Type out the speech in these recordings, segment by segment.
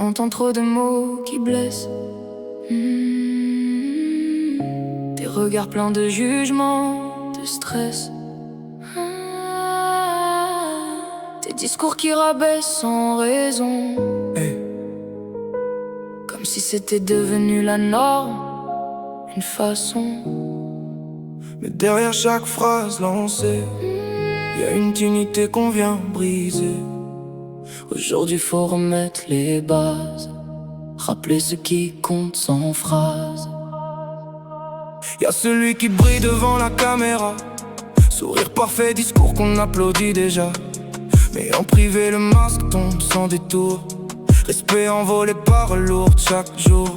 entend trop de mots qui blessent. Des regards pleins de jugement, de stress. Des discours qui rabaissent sans raison. Comme si c'était devenu la norme, une façon. Mais derrière chaque phrase lancée, y a une dignité qu'on vient briser. Aujourd'hui faut remettre les bases, rappeler ce qui compte sans phrase. Y a celui qui brille devant la caméra, sourire parfait, discours qu'on applaudit déjà. Mais en privé le masque tombe sans détour, respect envolé par lourd chaque jour.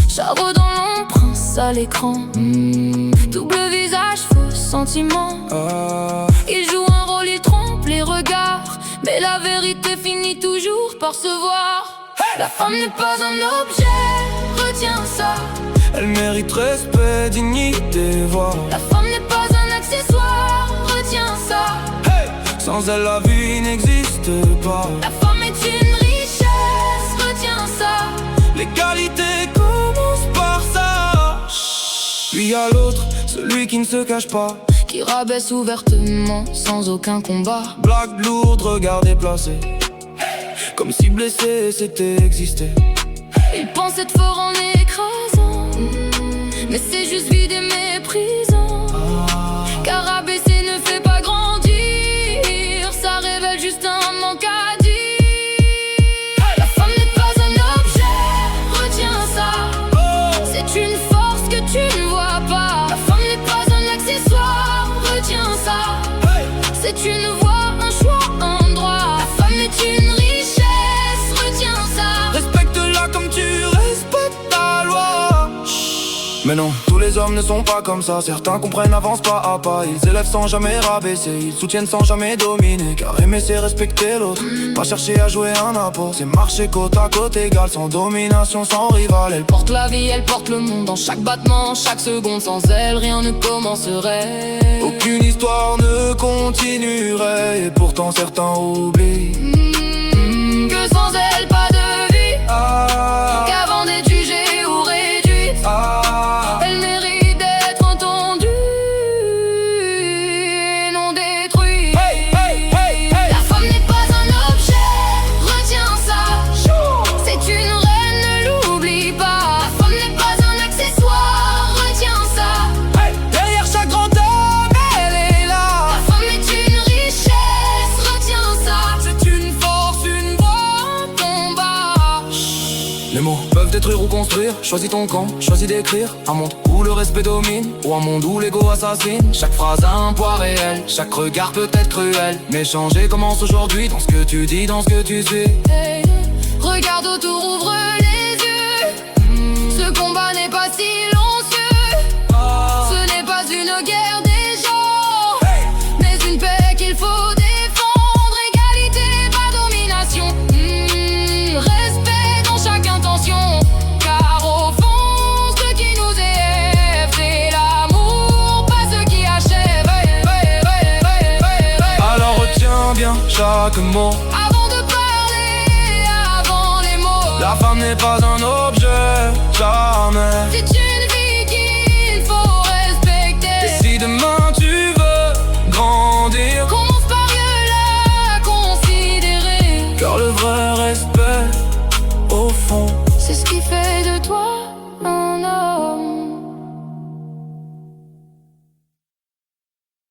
Charo dans l'ombre, prince à l'écran, double visage, faux sentiment. Il joue un rôle, il trompe les regards, mais la vérité finit toujours par se voir. La femme n'est pas un objet, retiens ça. Elle mérite respect, dignité, voix. La femme n'est pas un accessoire, retiens ça. Sans elle la vie n'existe pas. La femme est une richesse, retiens ça. L'égalité commence par ça. Puis y a l'autre, celui qui ne se cache pas, qui rabaisse ouvertement, sans aucun combat. Blague lourde, regard déplacé, comme si blessé c'était exister. Il pense être fort en écrasant, mais c'est juste vide et méprisant. Car abaisser ne fait pas grandir, ça révèle juste un manque à dire. La femme n'est pas un objet, retiens ça. C'est une force que tu ne vois pas. La femme n'est pas un accessoire, retiens ça. C'est une voix, un choix, un droit. La femme est une richesse, retiens ça. Respecte-la comme tu respectes ta loi. Mais non, tous les hommes ne sont pas comme ça. Certains comprennent, avancent pas à pas. Ils élèvent sans jamais rabaisser, ils soutiennent sans jamais dominer. Car aimer c'est respecter l'autre, pas chercher à jouer un apport. C'est marcher côte à côte égal, sans domination, sans rival. Elle porte la vie, elle porte le monde, dans chaque battement, chaque seconde. Sans elle, rien ne commencerait. Aucune histoire ne continuerait. Et pourtant certains oublient que sans elle, pas de vie. Qu'avant d'être jugée ou réduite, elle mérite d'être entendue, non détruite. La femme n'est pas un objet, retiens ça. C'est une reine, ne l'oublie pas. La femme n'est pas un accessoire, retiens ça. Derrière chaque grand homme, elle est là. La femme est une richesse, retiens ça. C'est une force, une voix, un combat. Les mots peuvent détruire ou construire. Choisis ton camp, choisis d'écrire un monde où le respect domine, ou un monde où l'ego assassine. Chaque phrase a un poids réel, chaque regard peut être cruel. Mais changer commence aujourd'hui, dans ce que tu dis, dans ce que tu sais. Regarde autour, ouvre les yeux. Ce combat n'est pas silencieux. Ce n'est pas une guerre des gens, mais une paix qu'il faut défendre. Égalité, pas domination. Respect dans chaque intention. Car au fond, ce qui nous élève, c'est l'amour, pas ce qui achève. Alors retiens bien chaque mot. Avant de parler, avant les mots. La femme n'est pas un objet, jamais. C'est